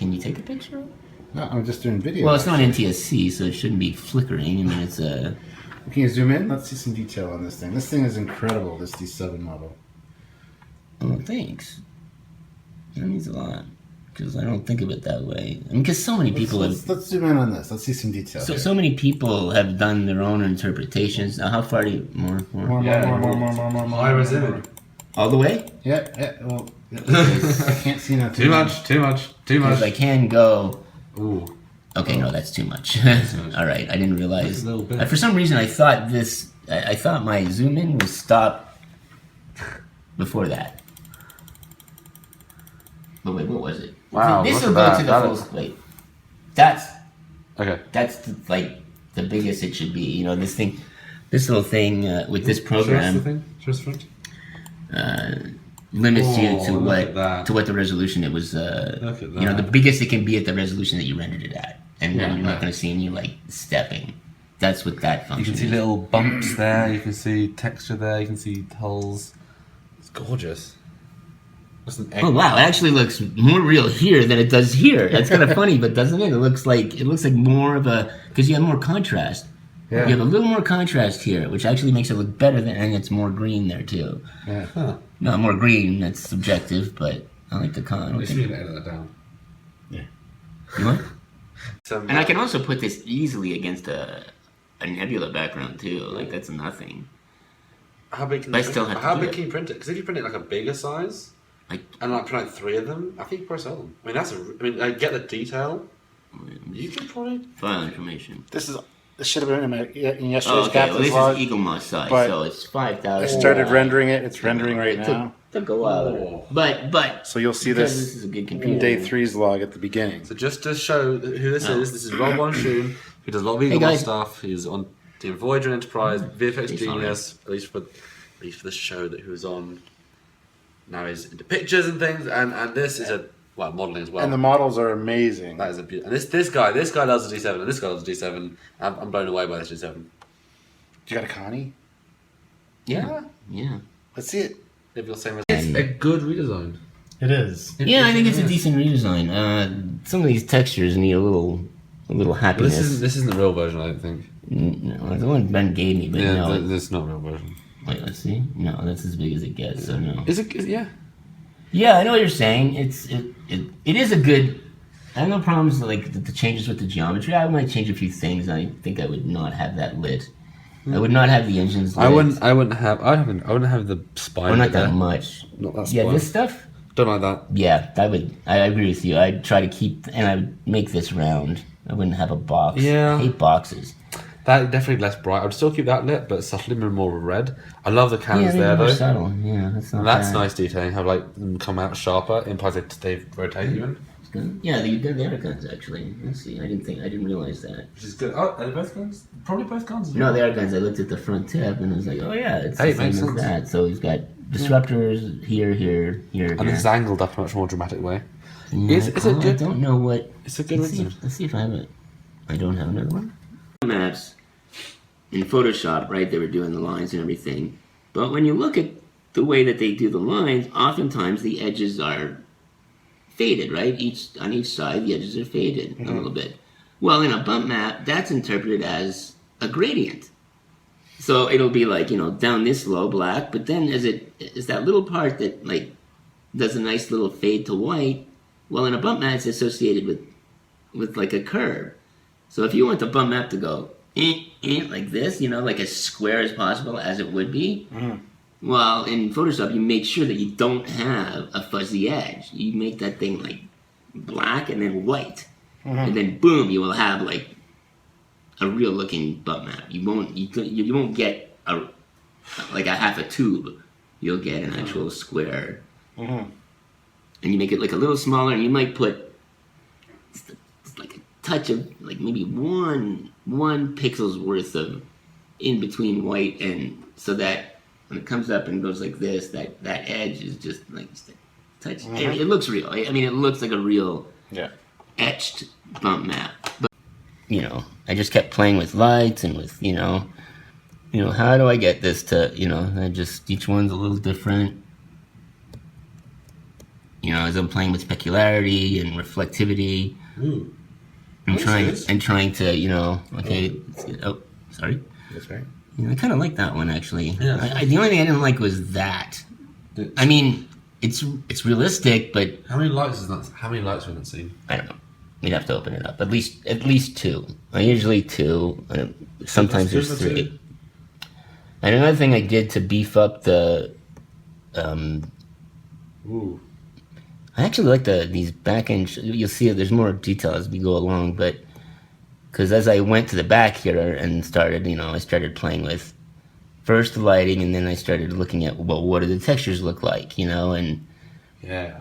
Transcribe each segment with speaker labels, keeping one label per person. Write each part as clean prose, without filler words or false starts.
Speaker 1: Can you take a picture?
Speaker 2: No, I'm just doing video.
Speaker 1: Well, it's not NTSC, so it shouldn't be flickering. I mean, it's a...
Speaker 2: Can you zoom in? Let's see some detail on this thing. This thing is incredible, this D7 model.
Speaker 1: Oh, thanks. That means a lot. Because I don't think of it that way. I mean, because so many people
Speaker 2: let's zoom in on this. Let's see some detail.
Speaker 1: So many people have done their own interpretations. Now, how far do you... More.
Speaker 3: High res image.
Speaker 1: All the way?
Speaker 2: Yeah. Well, I can't see nothing.
Speaker 3: Too much.
Speaker 1: Because I can go...
Speaker 3: Ooh.
Speaker 1: Okay, no, that's too much. All right, I didn't realize.
Speaker 3: Just a little bit.
Speaker 1: For some reason, I thought this... I thought my zoom in was stopped before that. But wait, what was it?
Speaker 3: Wow,
Speaker 1: This
Speaker 3: look
Speaker 1: will
Speaker 3: at
Speaker 1: go to
Speaker 3: that.
Speaker 1: the full... Wait. That's
Speaker 3: Okay.
Speaker 1: like the biggest it should be. You know, this thing... This little thing with this program...
Speaker 3: Show us the front.
Speaker 1: Limits you to
Speaker 3: look at
Speaker 1: what
Speaker 3: that.
Speaker 1: the resolution it was.
Speaker 3: Look at
Speaker 1: You know, the
Speaker 3: that.
Speaker 1: biggest it can be at the resolution that you rendered it at, and then
Speaker 3: Yeah,
Speaker 1: you're not
Speaker 3: yeah.
Speaker 1: going to see any like stepping. That's what that
Speaker 3: You
Speaker 1: function
Speaker 3: can see
Speaker 1: is.
Speaker 3: little bumps there. You can see texture there. You can see holes. It's gorgeous. That's an egg.
Speaker 1: Oh wow! It actually looks more real here than it does here. That's kind of funny, but doesn't it? It looks like more of a because you have more contrast.
Speaker 2: Yeah.
Speaker 1: You have a little more contrast here, which actually makes it look better than, and it's more green there too.
Speaker 2: Yeah.
Speaker 3: Huh.
Speaker 1: No, more green. That's subjective, but I like the con.
Speaker 3: It's really edit that down.
Speaker 1: You want? And I can also put this easily against a nebula background too. Like that's nothing.
Speaker 3: How big can
Speaker 1: But I
Speaker 3: you
Speaker 1: still
Speaker 3: print
Speaker 1: have
Speaker 3: it?
Speaker 1: to
Speaker 3: How
Speaker 1: do
Speaker 3: big
Speaker 1: it.
Speaker 3: can you print it? Because if you print it like a bigger size and like print like 3 of them, I think you probably sell them. I mean, I get the detail. You can probably
Speaker 1: File information.
Speaker 2: This should have been in yesterday's
Speaker 1: Oh, okay. Well,
Speaker 2: captain's
Speaker 1: this
Speaker 2: log.
Speaker 1: is Eagle Moss size,
Speaker 2: but
Speaker 1: so it's
Speaker 2: I
Speaker 1: 5,000.
Speaker 2: started rendering it. It's rendering right
Speaker 1: It
Speaker 2: now.
Speaker 1: took a while. But
Speaker 2: So you'll see
Speaker 1: because
Speaker 2: this
Speaker 1: is a good
Speaker 2: in
Speaker 1: computer.
Speaker 2: day 3's log at the beginning.
Speaker 3: So just to show who this is Rob Von Schoon, who does a lot of Eagle
Speaker 1: Hey,
Speaker 3: Moss
Speaker 1: guys.
Speaker 3: stuff. He's on Team Voyager Enterprise, VFX
Speaker 1: He's
Speaker 3: Genius, at least for the show that he was on. Now he's into pictures and things, and this is modelling as well.
Speaker 2: And the models are amazing.
Speaker 3: That is a beautiful. And this guy does the D7, and this guy does the D7. I'm blown away by this D7.
Speaker 2: You got a Connie?
Speaker 1: Yeah.
Speaker 2: Let's see it.
Speaker 3: If you're saying it's a good redesign.
Speaker 2: It is.
Speaker 1: Yeah, I think it's a decent redesign. Some of these textures need a little
Speaker 3: But
Speaker 1: happiness.
Speaker 3: this isn't the real version, I don't think.
Speaker 1: No, the one Ben gave me, but no.
Speaker 3: This is not a real version.
Speaker 1: Wait, let's see. No, that's as big as it gets, so no.
Speaker 3: Yeah.
Speaker 1: Yeah, I know what you're saying. It is a good. I have no problems like the changes with the geometry. I might change a few things. I think I would not have that lit. I would not have the engines lit.
Speaker 3: I wouldn't have the spine.
Speaker 1: Or not
Speaker 3: there.
Speaker 1: that much.
Speaker 3: Not that
Speaker 1: Yeah,
Speaker 3: spine.
Speaker 1: this stuff.
Speaker 3: Don't like that.
Speaker 1: Yeah, I agree with you. I'd try to keep, and I would make this round. I wouldn't have a box.
Speaker 3: Yeah.
Speaker 1: I hate boxes.
Speaker 3: That definitely less bright. I'd still keep that lit, but subtly more red. I love the cannons
Speaker 1: Yeah,
Speaker 3: there
Speaker 1: more
Speaker 3: though.
Speaker 1: subtle. Yeah, that's not
Speaker 3: And that's
Speaker 1: bad.
Speaker 3: nice detailing. How like them come out sharper implies they rotate even,
Speaker 1: Yeah, they did the other guns actually. Let's see. I didn't realize that.
Speaker 3: which is good. Oh, are they both guns? Probably both guns.
Speaker 1: No, the other guns. I looked at the front tip and I was like, oh yeah, it's
Speaker 3: Hey,
Speaker 1: the same
Speaker 3: makes
Speaker 1: as
Speaker 3: sense.
Speaker 1: that. So he's got disruptors here.
Speaker 3: And this is angled up in a much more dramatic way.
Speaker 1: Yeah,
Speaker 3: It's a
Speaker 1: I
Speaker 3: good.
Speaker 1: don't know what.
Speaker 3: It's a good
Speaker 1: Let's see,
Speaker 3: reason.
Speaker 1: let's see if I have it. I don't have another one. Maps in Photoshop, right? They were doing the lines and everything. But when you look at the way that they do the lines, oftentimes the edges are faded, right? On each side, the edges are faded a little bit. Well, in a bump map, that's interpreted as a gradient. So it'll be like, down this low black, but then as that little part that like does a nice little fade to white, well, in a bump map, it's associated with like a curve. So if you want the bump map to go like this, like as square as possible as it would be, well, in Photoshop, you make sure that you don't have a fuzzy edge. You make that thing like black and then white. And then boom, you will have like a real looking bump map. You won't get like a half a tube. You'll get an actual square. And you make it like a little smaller, and you might put like a touch of like maybe one pixel's worth of in between white, and so that when it comes up and goes like this, that edge is just like just a touch. And it looks real. I mean, it looks like a real etched bump map. But I just kept playing with lights and with how do I get this to I just each one's a little different. You know, as I'm playing with specularity and reflectivity.
Speaker 3: Ooh.
Speaker 1: I'm trying to, you know, okay. Oh, sorry.
Speaker 2: That's right.
Speaker 1: Yeah, I kind of like that one actually.
Speaker 3: Yeah.
Speaker 1: The only thing I didn't like was that. I mean, it's realistic, but
Speaker 3: How many lights is that? How many lights have we seen?
Speaker 1: I don't know. We'd have to open it up. At least 2. Usually 2. Sometimes
Speaker 3: That's
Speaker 1: there's
Speaker 3: good for
Speaker 1: 3.
Speaker 3: 2.
Speaker 1: And another thing I did to beef up the,
Speaker 3: Ooh.
Speaker 1: I actually like these back end. You'll see there's more detail as we go along, but because as I went to the back here and started, you know, I started playing with first the lighting, and then I started looking at, well, what do the textures look like, you know, and
Speaker 3: Yeah.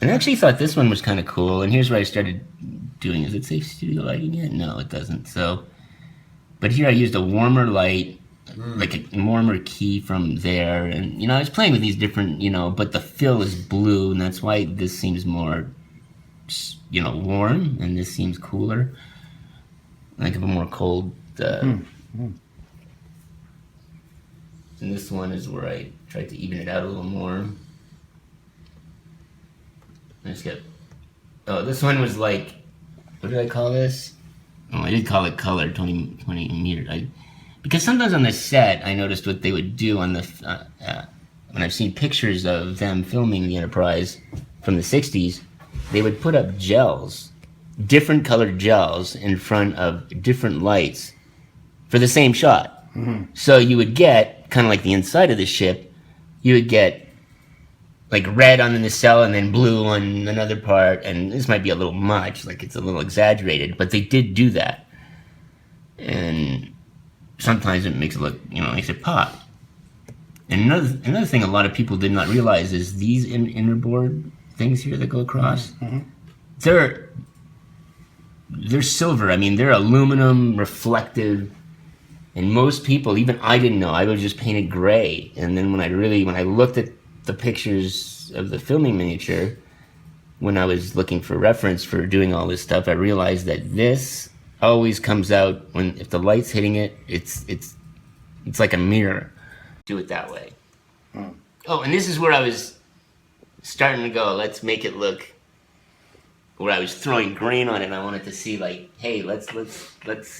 Speaker 1: I actually thought this one was kind of cool. And here's what I started doing. Does it say studio lighting yet? No, it doesn't. So, but here I used a warmer light, like a warmer key from there, and you know, I was playing with these different, you know, but the fill is blue, and that's why this seems more, you know, warm, and this seems cooler, like a more cold. And this one is where I tried to even it out a little more. I just got. Oh, this one was like, what did I call this? Oh, I did call it color 20 meter. Because sometimes on the set, I noticed what they would do on the when I've seen pictures of them filming the Enterprise from the '60s, they would put up gels, different colored gels in front of different lights for the same shot. Mm-hmm. So you would get kind of like the inside of the ship. You would get like red on the nacelle and then blue on another part, and this might be a little much, like it's a little exaggerated, but they did do that. And sometimes it makes it look, you know, makes it pop. And another thing a lot of people did not realize is these inner board things here that go across, they're silver. I mean, they're aluminum reflective, and most people, even I didn't know, I was just painted gray. And then when I looked at the pictures of the filming miniature, when I was looking for reference for doing all this stuff, I realized that this always comes out if the light's hitting it, it's like a mirror. Do it that way. Oh, and this is where I was starting to go, let's make it look, where I was throwing grain on it, and I wanted to see like, hey, let's see, let's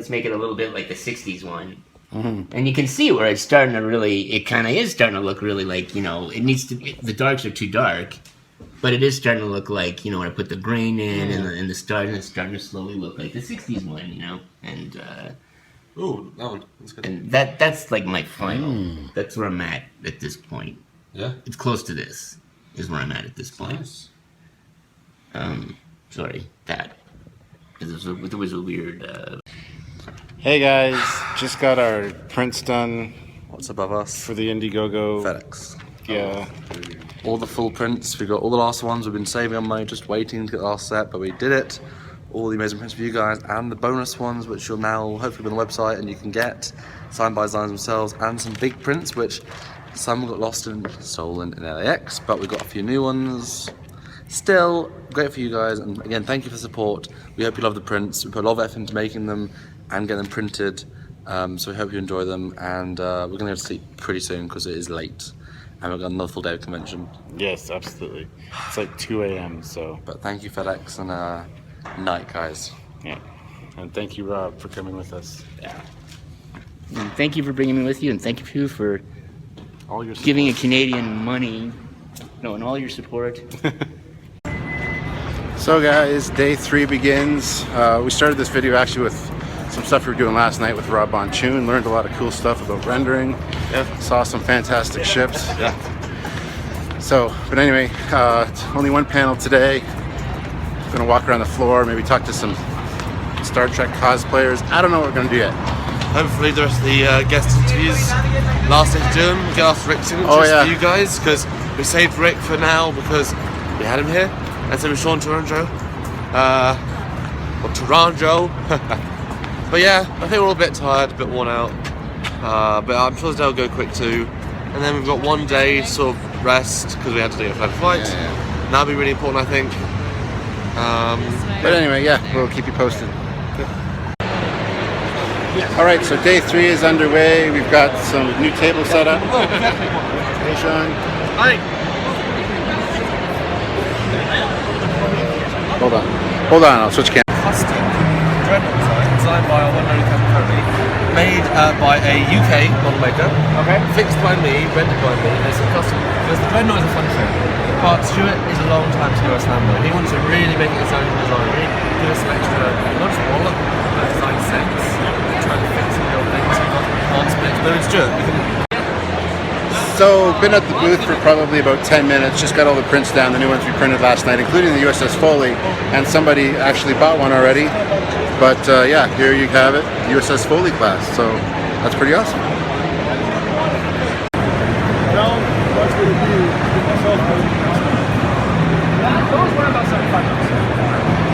Speaker 1: make it a little bit like the 60s one. Mm-hmm. And you can see where it's starting to it kind of is starting to look really like, you know, the darks are too dark, but it is starting to look like, you know, when I put the grain in and the stars, and it's starting to slowly look like the 60s one, you know, and
Speaker 3: ooh, that one, that's good.
Speaker 1: And that's like my final, that's where I'm at this point.
Speaker 3: Yeah.
Speaker 1: It's close to this, is where I'm at this point.
Speaker 3: Nice.
Speaker 1: Sorry, that. There was a weird,
Speaker 2: Hey guys, just got our prints done
Speaker 3: What's above us?
Speaker 2: for the Indiegogo.
Speaker 3: FedEx.
Speaker 2: Yeah.
Speaker 3: All the full prints. We got all the last ones. We've been saving our money, just waiting to get the last set, but we did it. All the amazing prints for you guys, and the bonus ones, which you'll now hopefully be on the website, and you can get signed by designers themselves, and some big prints, which some got lost and stolen in LAX, but we've got a few new ones. Still great for you guys, and again, thank you for the support. We hope you love the prints. We put a lot of effort into making them and getting them printed, so we hope you enjoy them, and we're going to go to sleep pretty soon because it is late, and we've got another full day of convention.
Speaker 2: Yes, absolutely. It's like 2 a.m. so.
Speaker 3: But thank you, FedEx, and night, guys.
Speaker 2: Yeah. And thank you, Rob, for coming with us.
Speaker 1: yeah. And thank you for bringing me with you, and thank you for
Speaker 2: All your support.
Speaker 1: giving a Canadian money, and all your support.
Speaker 2: So guys, day 3 begins. We started this video actually with some stuff we were doing last night with Rob Bonchoon. Learned a lot of cool stuff about rendering.
Speaker 3: Yeah.
Speaker 2: Saw some fantastic ships.
Speaker 3: Yeah.
Speaker 2: So, but anyway, only one panel today. Gonna walk around the floor, maybe talk to some Star Trek cosplayers. I don't know what we're gonna do yet.
Speaker 3: Hopefully the rest of the guest interviews, last thing to do them, get after Rick's signatures for you guys, because we saved Rick for now because we had him here. And so with Sean Taranjo, or Taranjo. But yeah, I think we're all a bit tired, a bit worn out. But I'm sure the day will go quick too. And then we've got one day to sort of rest because we had to do a flight.
Speaker 2: Yeah.
Speaker 3: That'll be really important, I think.
Speaker 2: But anyway, yeah, we'll keep you posted. All right, so day 3 is underway. We've got some new table set up. Hey, Sean.
Speaker 3: Hi.
Speaker 2: Hold on, I'll switch cameras.
Speaker 3: Custom dreadnought design, designed by our well-known company, made by a UK model maker, fixed by me, rendered by me, and it's a custom, because the dreadnought is a fun thing, but Stuart is a long time to do a Slambo. He wants to really make it his own design, really give us some extra, not just wallet, but design sense, trying to fix some real things, we've got enhancements, but it's Stuart, we can.
Speaker 2: So, been at the booth for probably about 10 minutes, just got all the prints down, the new ones we printed last night, including the USS Foley, and somebody actually bought one already. But yeah, here you have it, USS Foley class, so that's pretty awesome.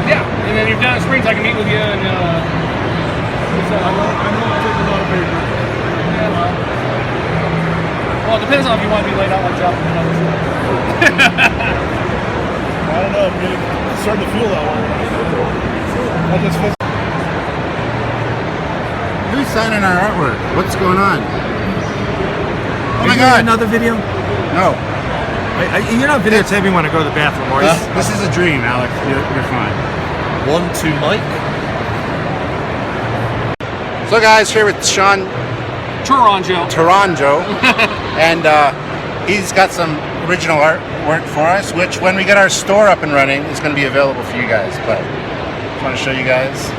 Speaker 4: Yeah, and then if you're down in Springs, I can meet with you and I know it takes a lot of paper. Yeah, well, it depends on if you want to be laid out like Job. I don't know, I'm really starting to feel that one.
Speaker 2: Who's signing our artwork? What's going on? Oh my God!
Speaker 5: Another video?
Speaker 2: No.
Speaker 5: You're not videotaping when I go to the bathroom, are you?
Speaker 2: This is a dream, Alex. You're fine.
Speaker 3: 1, 2, Mike.
Speaker 2: So guys, here with Sean Taranjo, and he's got some original artwork for us, which when we get our store up and running is going to be available for you guys. But I just want to show you guys.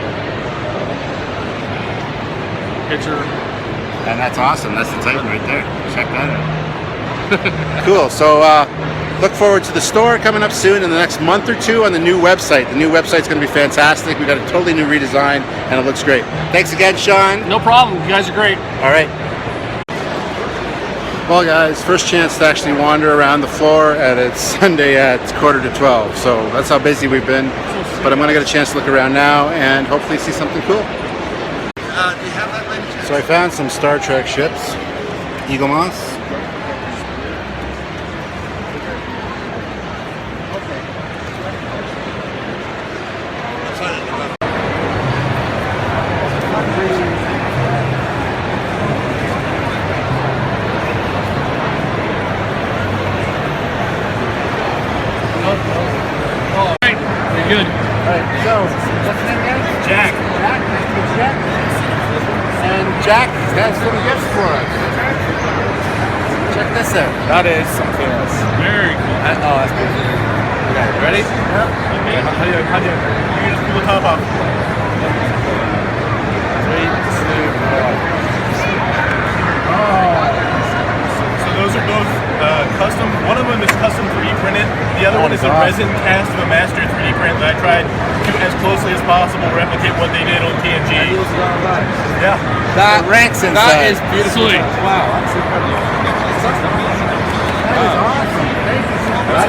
Speaker 4: Picture.
Speaker 2: And that's awesome. That's the Titan right there. Check that out. Cool. So look forward to the store coming up soon in the next month or two on the new website. The new website's going to be fantastic. We got a totally new redesign, and it looks great. Thanks again, Sean.
Speaker 4: No problem. You guys are great.
Speaker 2: All right. Well, guys, first chance to actually wander around the floor, and it's Sunday at 11:45. So that's how busy we've been. But I'm going to get a chance to look around now and hopefully see something cool. So I found some Star Trek ships. Eagle Moss.
Speaker 4: Good.
Speaker 2: Alright, so what's the name again?
Speaker 4: Jack.
Speaker 2: Jack, nice to meet you, Jack. And Jack has some gifts for us. Check this out.
Speaker 3: That is something else.
Speaker 4: Very cool.
Speaker 3: Oh, that's good. Okay, ready?
Speaker 2: Yep.
Speaker 4: How do you just pull the top off?
Speaker 3: 3, 2, 1.
Speaker 4: So those are both custom. One of them is custom 3D printed. The other one is a resin cast of a master 3D print that I tried to, as closely as possible, replicate what they did on TNG. Yeah.
Speaker 3: That
Speaker 2: ranks inside.
Speaker 3: That is beautiful.
Speaker 4: Sweet.
Speaker 3: Wow, that's incredible.
Speaker 2: That is awesome. Thank you so much.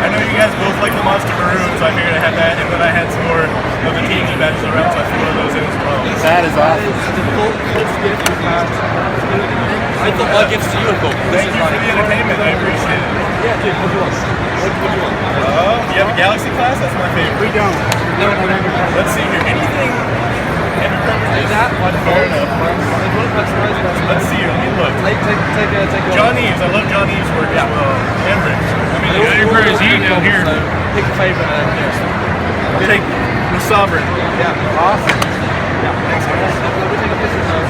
Speaker 4: I know you guys both like the Monster Maroon, so I figured I had that, and then I had some more of the TNG badges around, so I threw one of those in as well.
Speaker 2: That is awesome.
Speaker 3: I thought my gifts to you are cool.
Speaker 4: Thank you for the entertainment. I appreciate it.
Speaker 3: Yeah, dude, what do you want? What do you want?
Speaker 4: You have a Galaxy class? That's my favorite.
Speaker 2: We don't.
Speaker 3: No.
Speaker 4: Let's see here. Anything?
Speaker 3: That one.
Speaker 4: Fair enough. Let's see here. Let me look.
Speaker 3: Take
Speaker 4: John Eves. I love John Eves' work as well. Emmerich. I mean, Emmerich is eating down here.
Speaker 3: So pick a favorite and yes.
Speaker 4: I'll take the Sovereign.
Speaker 3: Yeah. Awesome. Yeah. Thanks, man. We'll take a picture of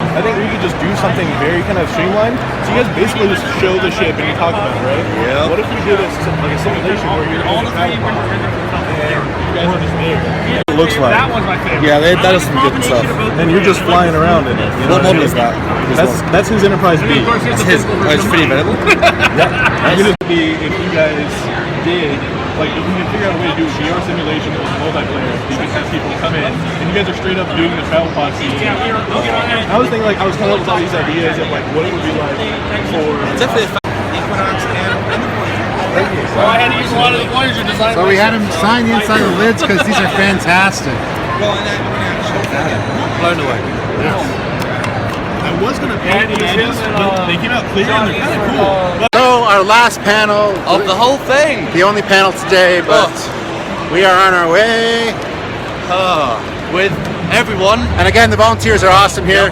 Speaker 4: I think we could just do something very kind of streamlined. So you guys basically just show the ship and you talk about it, right?
Speaker 3: Yeah.
Speaker 4: What if we did a simulation where you're all the and you guys are just there? It looks like. That one's my favorite.
Speaker 3: Yeah, that is some good stuff.
Speaker 4: And you're just flying around in it. You know
Speaker 3: What model is that?
Speaker 4: That's his Enterprise B.
Speaker 3: That's his. Oh, it's free available?
Speaker 4: Yeah. I'm gonna be if you guys did. Like, if we can figure out a way to do a VR simulation that was multiplayer, you can have people come in, and you guys are straight up doing the travel pod scene. I was thinking, like, I was coming up with all these ideas of, like, what it would be like for...
Speaker 3: Definitely a
Speaker 4: Equinox and the Voyager. Well, I had to use a lot of the Voyager design.
Speaker 2: So we had him sign the inside of the lids because these are fantastic.
Speaker 3: blown away.
Speaker 4: I was going to paint the edges, but they came out clear and they're kind of cool.
Speaker 2: So our last panel
Speaker 3: Of the whole thing!
Speaker 2: the only panel today, but we are on our way.
Speaker 3: With everyone.
Speaker 2: And again, the volunteers are awesome here.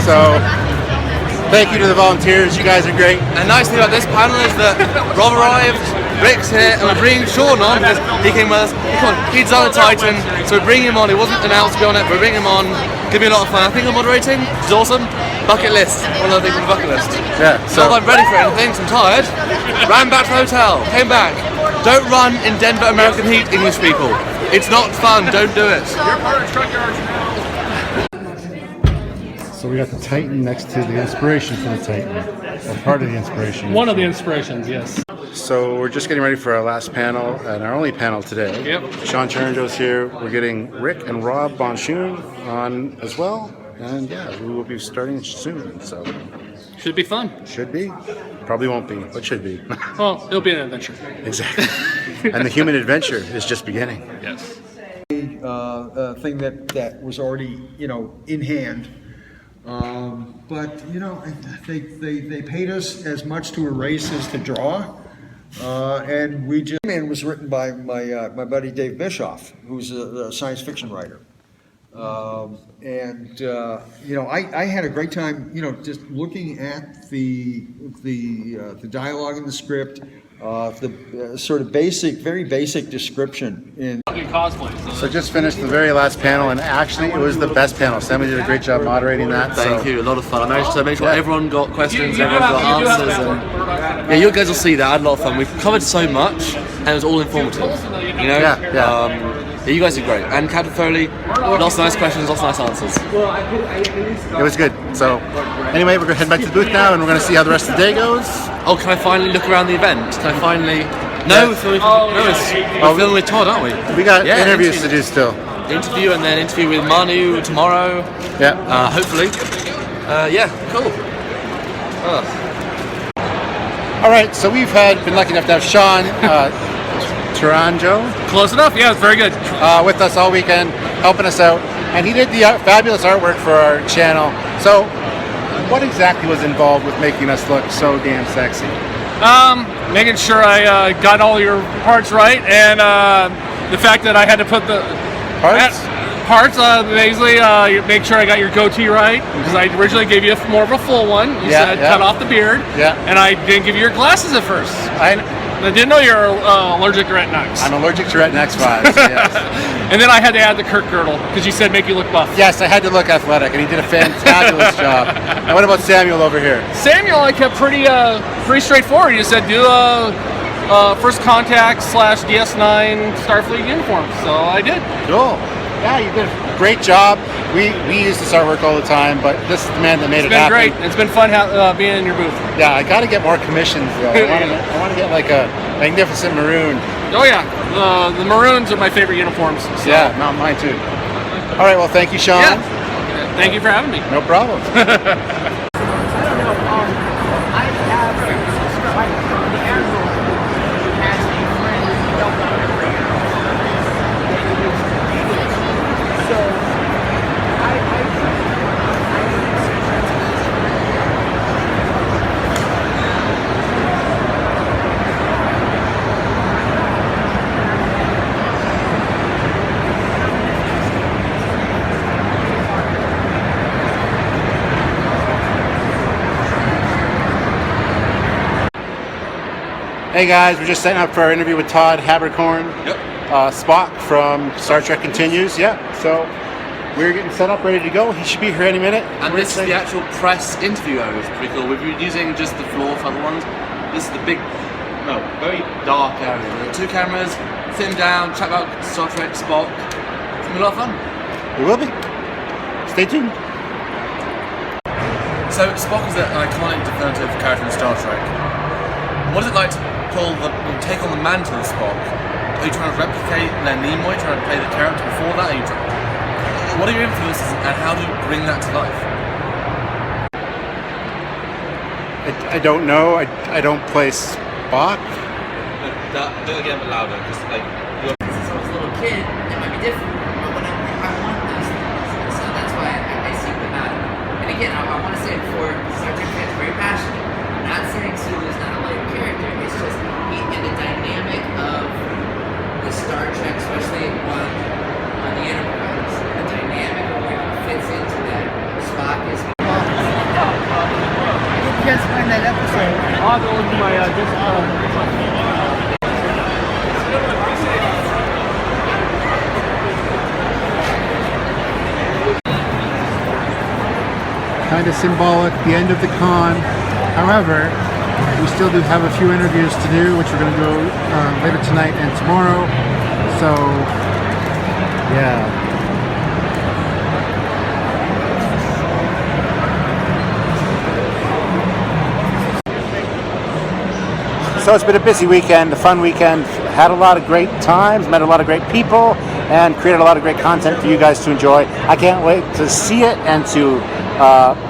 Speaker 2: So thank you to the volunteers. You guys are great.
Speaker 3: And nice thing about this panel is that Rob arrived, Rick's here, and we're bringing Sean on because he came with us. He's on a Titan, so we're bringing him on. He wasn't announced to be on it, but we're bringing him on. Give me a lot of fun. I think I'm moderating, which is awesome. Bucket list, one of the things on the bucket list.
Speaker 2: Yeah.
Speaker 3: So I'm ready for anything, so I'm tired. Ran back to the hotel, came back. Don't run in Denver American heat, English people. It's not fun, don't do it.
Speaker 4: You're part of Trekyards now.
Speaker 2: So we got the Titan next to the inspiration for the Titan, or part of the inspiration.
Speaker 4: One of the inspirations, yes.
Speaker 2: So we're just getting ready for our last panel, and our only panel today.
Speaker 4: Yep.
Speaker 2: Sean Charanjo's here. We're getting Rick and Rob Bonchoon on as well. And yeah, we will be starting soon, so.
Speaker 4: Should be fun.
Speaker 2: Should be. Probably won't be, but should be.
Speaker 4: Well, it'll be an adventure.
Speaker 2: Exactly. And the human adventure is just beginning.
Speaker 4: Yes.
Speaker 6: Thing that was already, in hand. But they paid us as much to erase as to draw, and we just. Man was written by my buddy Dave Bischoff, who's a science fiction writer, I had a great time, just looking at the dialogue in the script. The sort of very basic description in
Speaker 4: Cosplay.
Speaker 2: So just finished the very last panel, and actually it was the best panel. Sammy did a great job moderating that.
Speaker 3: Thank you, a lot of fun. I managed to make sure everyone got questions, everyone got answers. And yeah, you guys will see that. I had a lot of fun. We've covered so much, and it was all informative. Yeah, you guys are great. And Captain Foley, lots of nice questions, lots of nice answers.
Speaker 2: It was good. So anyway, we're going to head back to the booth now, and we're going to see how the rest of the day goes.
Speaker 3: Oh, can I finally look around the event? Can I finally... No, we're filming with Todd, aren't we?
Speaker 2: We got interviews to do still.
Speaker 3: Interview, and then interview with Manu tomorrow.
Speaker 2: Yeah.
Speaker 3: Hopefully. Yeah, cool.
Speaker 2: All right, so we've been lucky enough to have Sean Charanjo.
Speaker 4: Close enough. Yeah, it's very good.
Speaker 2: With us all weekend, helping us out. And he did the fabulous artwork for our channel. So what exactly was involved with making us look so damn sexy?
Speaker 4: Making sure I got all your parts right, and the fact that I had to put the parts basically make sure I got your goatee right, because I originally gave you more of a full one. You said cut off the beard, and I didn't give you your glasses at first. I didn't know you're allergic to retinox.
Speaker 2: I'm allergic to retinox 5, yes.
Speaker 4: And then I had to add the Kirk girdle, because you said make you look buff.
Speaker 2: Yes, I had to look athletic, and he did a fantabulous job. And what about Samuel over here?
Speaker 4: Samuel, I kept pretty straightforward. You said do first contact / DS9 Starfleet uniform, so I did.
Speaker 2: Cool. Yeah, you did a great job. We use this artwork all the time, but this is the man that made it happen.
Speaker 4: It's been great. It's been fun being in your booth.
Speaker 2: Yeah, I got to get more commissions though. I want to get like a magnificent maroon.
Speaker 4: Oh yeah, the maroons are my favorite uniforms. So.
Speaker 2: Yeah, mine too. All right, well, thank you, Sean.
Speaker 4: Yeah. Thank you for having me.
Speaker 2: No problem. Hey guys, we're just setting up for our interview with Todd Habercorn. Spock from Star Trek Continues. Yeah, so we're getting set up, ready to go. He should be here any minute.
Speaker 3: And this is the actual press interview area, which is pretty cool. We've been using just the floor for other ones. This is the big, very dark area. There are 2 cameras, sit him down, chat about Star Trek, Spock. It's gonna be a lot of fun.
Speaker 2: It will be. Stay tuned.
Speaker 3: So Spock is an iconic definitive character in Star Trek. What is it like to take on the mantle of Spock? Are you trying to replicate Leonard Nimoy, trying to play the character before that? What are your influences and how do you bring that to life?
Speaker 2: I don't know. I don't play Spock.
Speaker 3: Do it again, but louder. Since I was a little kid, it might be different. But I want those things, so that's why I seek them out. And again, I want to say it before Star Trek fans are very passionate. I'm not saying Sulu's not a light character. It's just in the dynamic of the Star Trek, especially on the Enterprise, the dynamic
Speaker 7: guys find that episode?
Speaker 4: I'll go into my
Speaker 2: Kind of symbolic, the end of the con. However, we still do have a few interviews to do, which we're going to go later tonight and tomorrow. So, yeah. So it's been a busy weekend, a fun weekend. Had a lot of great times, met a lot of great people, and created a lot of great content for you guys to enjoy. I can't wait to see it and to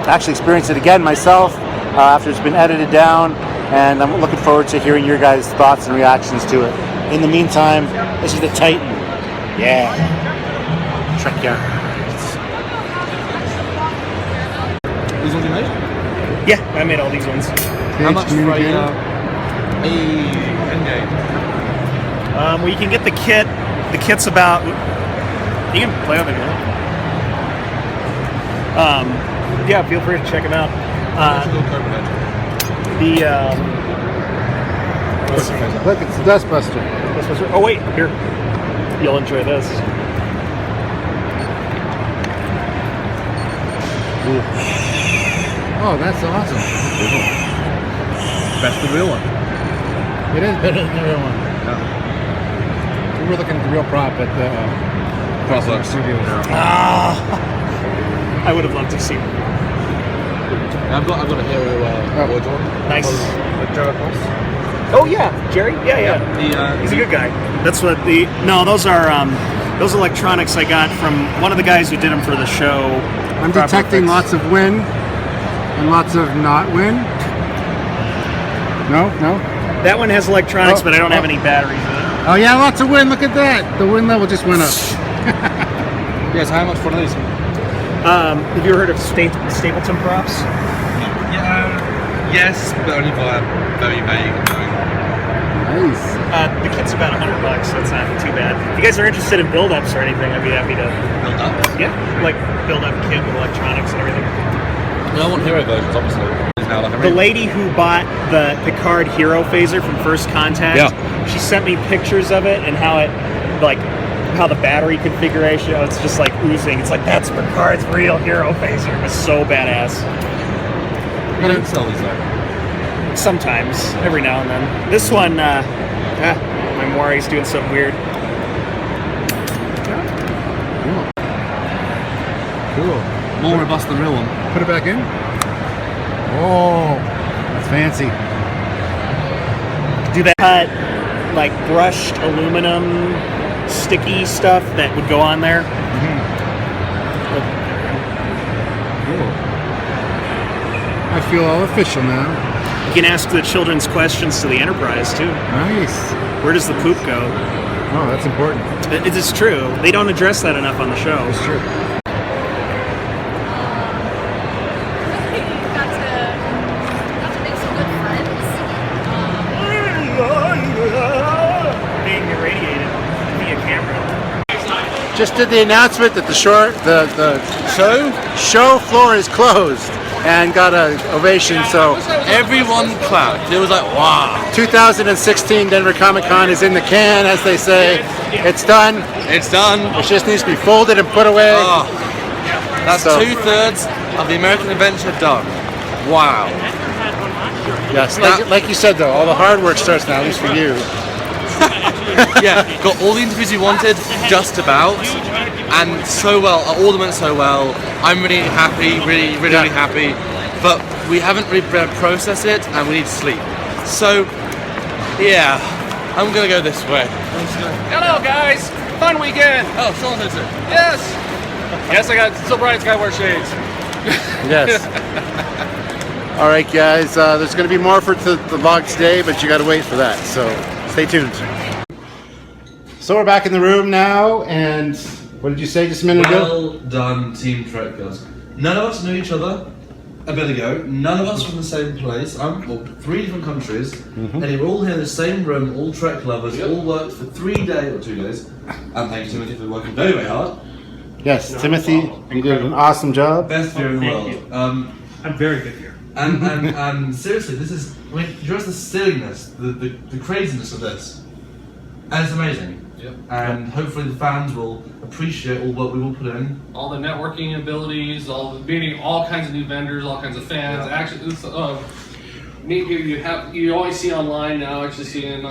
Speaker 2: actually experience it again myself after it's been edited down, and I'm looking forward to hearing your guys' thoughts and reactions to it. In the meantime, this is the Titan. Yeah. Trekyards.
Speaker 3: These ones you made?
Speaker 5: Yeah, I made all these ones.
Speaker 3: How much for a Endgame?
Speaker 5: Well, you can get the kit. The kit's about. You can play with it. Yeah, feel free to check them out.
Speaker 2: Look, it's the Dustbuster.
Speaker 5: Oh wait, here. You'll enjoy this.
Speaker 2: Oh, that's awesome.
Speaker 4: That's the real one.
Speaker 2: It is better than the real one.
Speaker 4: Yeah.
Speaker 2: We were looking at the real prop at the
Speaker 4: Crosswalk
Speaker 2: Studios.
Speaker 5: I would have loved to see.
Speaker 3: I've got a hero wardrobe.
Speaker 5: Nice.
Speaker 3: Jared.
Speaker 5: Oh yeah, Jerry. Yeah. He's a good guy. That's what the. No, those are those electronics I got from one of the guys who did them for the show.
Speaker 2: I'm detecting lots of win and lots of not win. No.
Speaker 5: That one has electronics, but I don't have any batteries in it.
Speaker 2: Oh yeah, lots of win. Look at that. The win level just went up.
Speaker 3: Yes, how much for these?
Speaker 5: Have you ever heard of Stapleton props?
Speaker 3: Yes, but only by very vague.
Speaker 2: Nice.
Speaker 5: The kit's about $100, so it's not too bad. If you guys are interested in build-ups or anything, I'd be happy to
Speaker 3: Build up?
Speaker 5: Yeah, like build-up kit with electronics and everything.
Speaker 3: I want hero versions, obviously.
Speaker 5: The lady who bought the Picard Hero Phaser from First Contact, she sent me pictures of it and how it, like, how the battery configuration, it's just like oozing. It's like, that's Picard's real Hero Phaser. It was so badass.
Speaker 3: You don't sell these though?
Speaker 5: Sometimes, every now and then. This one, my Maury's doing something weird.
Speaker 2: Cool.
Speaker 3: More robust than the real one.
Speaker 2: Put it back in. Oh, that's fancy.
Speaker 5: Do that cut, like brushed aluminum sticky stuff that would go on there.
Speaker 2: Cool. I feel all official now.
Speaker 5: You can ask the children's questions to the Enterprise too.
Speaker 2: Nice.
Speaker 5: Where does the poop go?
Speaker 2: Oh, that's important.
Speaker 5: It is true. They don't address that enough on the show.
Speaker 2: It's true.
Speaker 8: got to make some good friends.
Speaker 5: Being irradiated via camera.
Speaker 2: Just did the announcement that the show floor is closed and got an ovation. So
Speaker 3: everyone clapped. It was like, wow.
Speaker 2: 2016 Denver Comic Con is in the can, as they say. It's done.
Speaker 3: It's done.
Speaker 2: It just needs to be folded and put away.
Speaker 3: Oh, that's
Speaker 2: So-
Speaker 3: 2/3 of the American adventure done. Wow.
Speaker 2: Yes, like you said though, all the hard work starts now, at least for you.
Speaker 3: Yeah, got all the interviews you wanted, just about, and so well. All of them went so well. I'm really happy, really happy. But we haven't really processed it, and we need sleep. So, yeah, I'm gonna go this way.
Speaker 4: Hello, guys. Fun weekend.
Speaker 3: Oh, Sean is it?
Speaker 4: Yes. Yes, I got still Brian's guy wear shades.
Speaker 2: Yes. All right, guys. There's going to be more for the vlog today, but you got to wait for that. So stay tuned. So we're back in the room now, and what did you say just a minute ago?
Speaker 3: Well done, Team Trekyards. None of us knew each other a bit ago. None of us from the same place. Well, 3 different countries, and we're all here in the same room, all Trek lovers, all worked for 3 days or 2 days. And thank you, Timothy, for working very, very hard.
Speaker 2: Yes, Timothy, you did an awesome job.
Speaker 3: Best viewer in the world.
Speaker 4: I'm very good here.
Speaker 3: And seriously, this is, I mean, just the silliness, the craziness of this. And it's amazing.
Speaker 7: Yep.
Speaker 3: And hopefully the fans will appreciate all what we will put in.
Speaker 7: All the networking abilities, meeting all kinds of new vendors, all kinds of fans.
Speaker 3: Yeah.
Speaker 7: Actually, it's, you always see online now. Actually, see in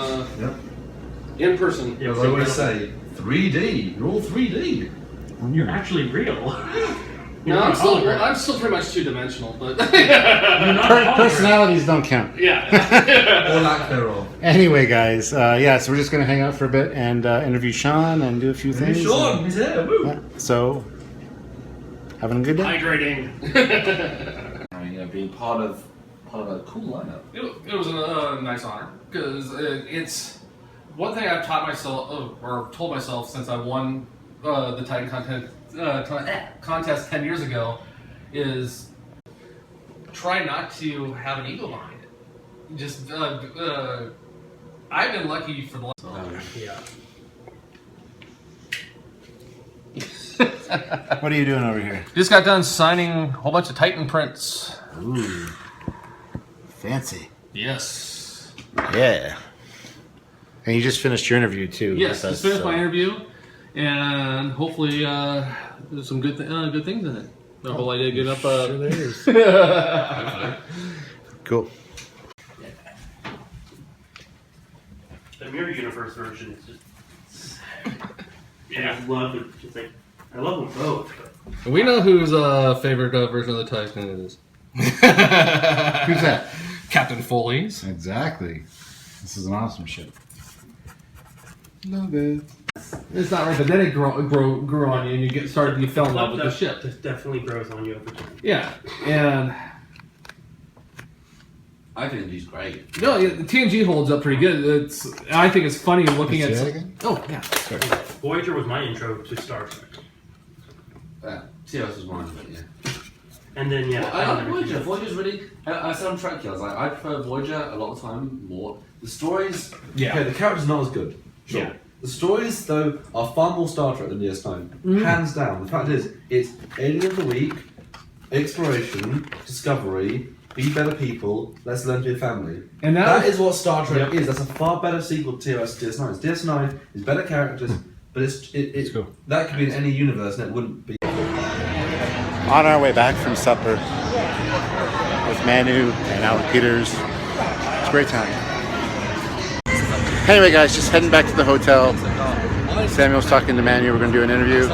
Speaker 7: in person.
Speaker 3: As I always say, 3D. You're all 3D.
Speaker 5: You're actually real.
Speaker 7: No, I'm still pretty much two-dimensional, but
Speaker 2: Personalities don't count.
Speaker 7: yeah.
Speaker 3: Or lack thereof.
Speaker 2: Anyway, guys, so we're just going to hang out for a bit and interview Sean and do a few things.
Speaker 3: Sean, he's here. Woo.
Speaker 2: Yeah, so, having a good day?
Speaker 7: Hydrating.
Speaker 3: Being part of a cool lineup.
Speaker 7: It was a nice honor because it's one thing I've taught myself or told myself since I won the Titan contest 10 years ago is try not to have an ego behind it. Just I've been lucky for the last
Speaker 2: What are you doing over here?
Speaker 7: Just got done signing a whole bunch of Titan prints.
Speaker 2: Ooh, fancy.
Speaker 7: Yes.
Speaker 2: Yeah. And you just finished your interview too.
Speaker 7: Yes, just finished my interview, and hopefully there's some good things in it. The whole idea of getting up.
Speaker 2: Sure there is. Cool.
Speaker 5: The Mirror Universe version is just. I love it. Just like I love them both. But.
Speaker 7: We know whose favorite version of the Titan it is.
Speaker 2: Who's that?
Speaker 7: Captain Foley's.
Speaker 2: Exactly. This is an awesome ship. Love it.
Speaker 7: It's not right, but then it grew on you, and you fell in love with the ship.
Speaker 5: This definitely grows on you over time.
Speaker 7: Yeah, and
Speaker 3: I think he's great.
Speaker 7: no, the TNG holds up pretty good. I think it's funny looking at. Oh yeah, sorry.
Speaker 5: Voyager was my intro to Star Trek.
Speaker 3: TOS was mine, but yeah.
Speaker 5: And then
Speaker 3: I like Voyager. Voyager's really. I said on Trekyards, I prefer Voyager a lot of the time more. The stories.
Speaker 7: Yeah.
Speaker 3: Okay, the characters are not as good. Sure.
Speaker 5: Yeah.
Speaker 3: The stories, though, are far more Star Trek than DS9. Hands down. The fact is, it's Alien of the Week, exploration, discovery, be better people, let's learn to be a family.
Speaker 7: And
Speaker 3: that is what Star Trek is. That's a far better sequel to TOS DS9. DS9 is better characters, but it's cool. That could be in any universe, and it wouldn't be.
Speaker 2: On our way back from supper with Manu and Alec Peters. It's a great time. Anyway, guys, just heading back to the hotel. Samuel's talking to Manu. We're going to do an interview.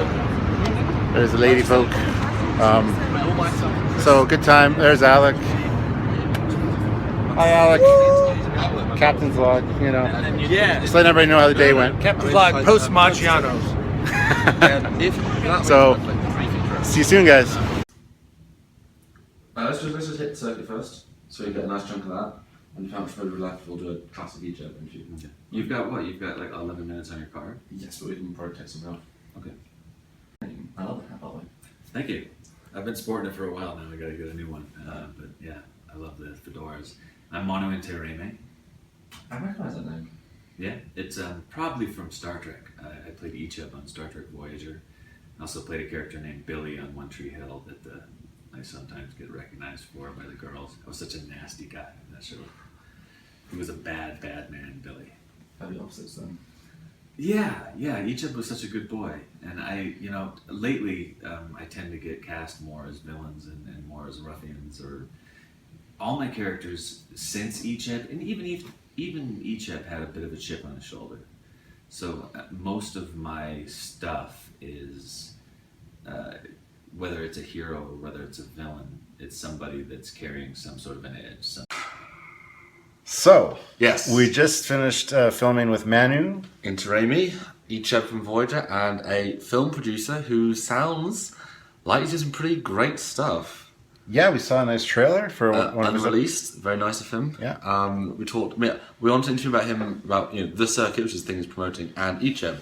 Speaker 2: There's the lady folk. So, good time. There's Alec. Hi, Alec. Captain's log, you know.
Speaker 9: Yeah.
Speaker 2: Just letting everybody know how the day went.
Speaker 9: Captain's log post Maggiano's.
Speaker 2: So, see you soon, guys.
Speaker 3: Let's just hit the circuit first, so you get a nice chunk of that. And if how much further left, we'll do a classic Egypt.
Speaker 10: You've got what? You've got like 11 minutes on your card?
Speaker 3: Yes, but we can probably take some out.
Speaker 10: Okay.
Speaker 3: I love it. I love it.
Speaker 10: Thank you. I've been sporting it for a while now. I gotta get a new one. But yeah, I love the fedoras. I'm Mono in Tereme.
Speaker 3: I recognize that name.
Speaker 10: Yeah, it's probably from Star Trek. I played Ichab on Star Trek Voyager. I also played a character named Billy on One Tree Hill that I sometimes get recognized for by the girls. I was such a nasty guy in that show. He was a bad man, Billy.
Speaker 3: Probably opposites then.
Speaker 10: Yeah, Ichab was such a good boy. And lately I tend to get cast more as villains and more as ruffians. Or all my characters since Ichab, and even Ichab had a bit of a chip on his shoulder. So most of my stuff is, whether it's a hero or whether it's a villain, it's somebody that's carrying some sort of an edge.
Speaker 2: So,
Speaker 3: yes,
Speaker 2: we just finished filming with Manu.
Speaker 3: Interami, Ichab from Voyager, and a film producer who sounds like he's doing some pretty great stuff.
Speaker 2: Yeah, we saw a nice trailer for one of his
Speaker 3: unreleased, very nice of him.
Speaker 2: Yeah.
Speaker 3: We wanted to interview about him about the circuit, which is the thing he's promoting, and Ichab.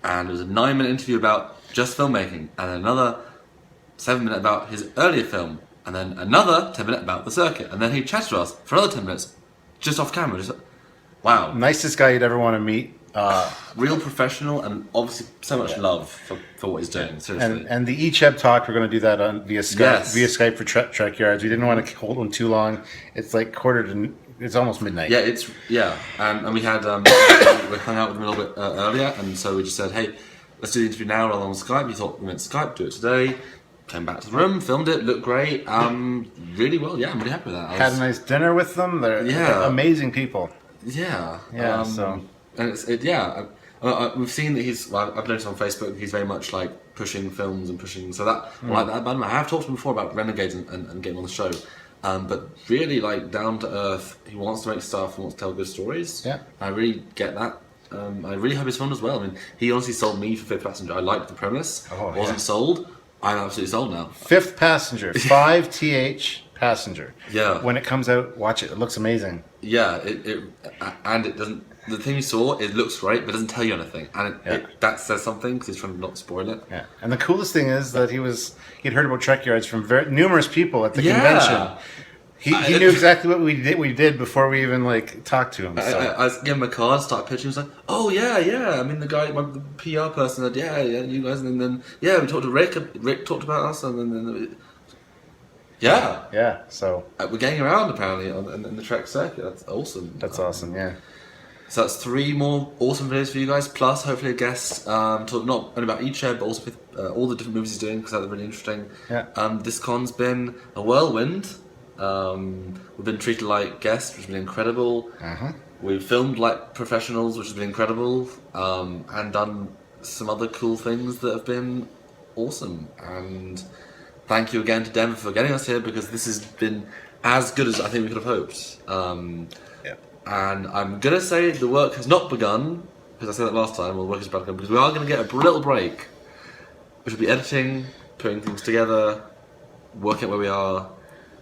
Speaker 3: And it was a 9-minute interview about just filmmaking, and another 7-minute about his earlier film, and then another 10-minute about the circuit, and then he chatted to us for another 10 minutes, just off camera. Wow.
Speaker 2: Nicest guy you'd ever want to meet.
Speaker 3: real professional, and obviously so much love for what he's doing. Seriously.
Speaker 2: And the Echeb talk, we're going to do that via Skype.
Speaker 3: Yes.
Speaker 2: Via Skype for Trekyards. We didn't want to hold one too long. It's like it's almost midnight.
Speaker 3: Yeah, and we had we hung out with him a little bit earlier, and so we just said, hey, let's do the interview now rather than on Skype. We thought we meant Skype, do it today. Came back to the room, filmed it, looked great. Really well. Yeah, I'm really happy with that.
Speaker 2: Had a nice dinner with them. They're amazing people.
Speaker 3: Yeah.
Speaker 2: So
Speaker 3: and we've seen that I've noticed on Facebook he's very much like pushing films and pushing. So that I like that about him. I have talked to him before about Renegades and getting on the show. But really, like, down to earth, he wants to make stuff, he wants to tell good stories.
Speaker 2: Yeah.
Speaker 3: I really get that. I really hope it's fun as well. I mean, he honestly sold me for Fifth Passenger. I liked the premise. Wasn't sold. I'm absolutely sold now.
Speaker 2: Fifth Passenger, 5th Passenger.
Speaker 3: Yeah.
Speaker 2: When it comes out, watch it. It looks amazing.
Speaker 3: Yeah, it doesn't. The thing you saw, it looks great, but it doesn't tell you anything, and that says something because he's trying to not spoil it.
Speaker 2: Yeah, and the coolest thing is that he'd heard about Trekyards from numerous people at the convention. He knew exactly what we did before we even like talked to him. So.
Speaker 3: I gave him a card, started pitching. He was like, "Oh yeah." I mean, the PR person said, "Yeah, you guys," and then we talked to Rick. Rick talked about us, and then.
Speaker 2: So
Speaker 3: we're getting around apparently in the Trek circuit. That's awesome.
Speaker 2: That's awesome. Yeah.
Speaker 3: So that's 3 more awesome videos for you guys, plus hopefully a guest talk not only about each but also with all the different movies he's doing because that's really interesting.
Speaker 2: Yeah.
Speaker 3: This con's been a whirlwind. We've been treated like guests, which has been incredible. We've filmed like professionals, which has been incredible, and done some other cool things that have been awesome. And thank you again to Denver for getting us here because this has been as good as I think we could have hoped. And I'm going to say the work has not begun, because I said that last time, well, the work has begun, because we are going to get a little break, which will be editing, putting things together, working out where we are.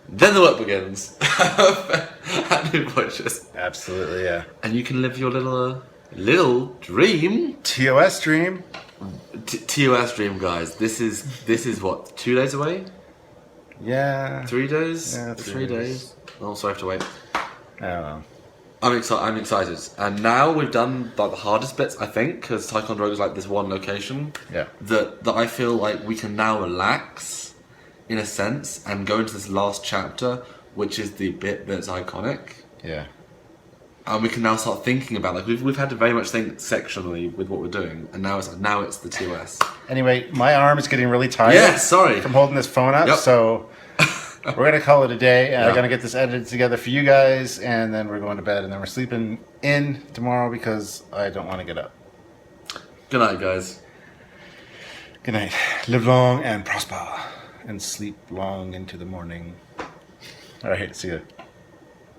Speaker 3: Then the work begins. At New Voyages.
Speaker 2: Absolutely, yeah.
Speaker 3: And you can live your little dream.
Speaker 2: TOS dream.
Speaker 3: TOS dream, guys. This is what, 2 days away?
Speaker 2: Yeah.
Speaker 3: 3 days?
Speaker 2: Yeah,
Speaker 3: 3 days. Oh, so I have to wait.
Speaker 2: I don't know.
Speaker 3: I'm excited, and now we've done like the hardest bits, I think, because Ticonderoga is like this one location.
Speaker 2: Yeah.
Speaker 3: That I feel like we can now relax, in a sense, and go into this last chapter, which is the bit that's iconic.
Speaker 2: Yeah.
Speaker 3: And we can now start thinking about we've had to very much think sectionally with what we're doing, and now it's the TOS.
Speaker 2: Anyway, my arm is getting really tired.
Speaker 3: Yeah, sorry.
Speaker 2: From holding this phone up, so. We're going to call it a day, and I'm going to get this edited together for you guys, and then we're going to bed, and then we're sleeping in tomorrow because I don't want to get up.
Speaker 3: Good night, guys.
Speaker 2: Good night. Live long and prosper, and sleep long into the morning. All right, see you.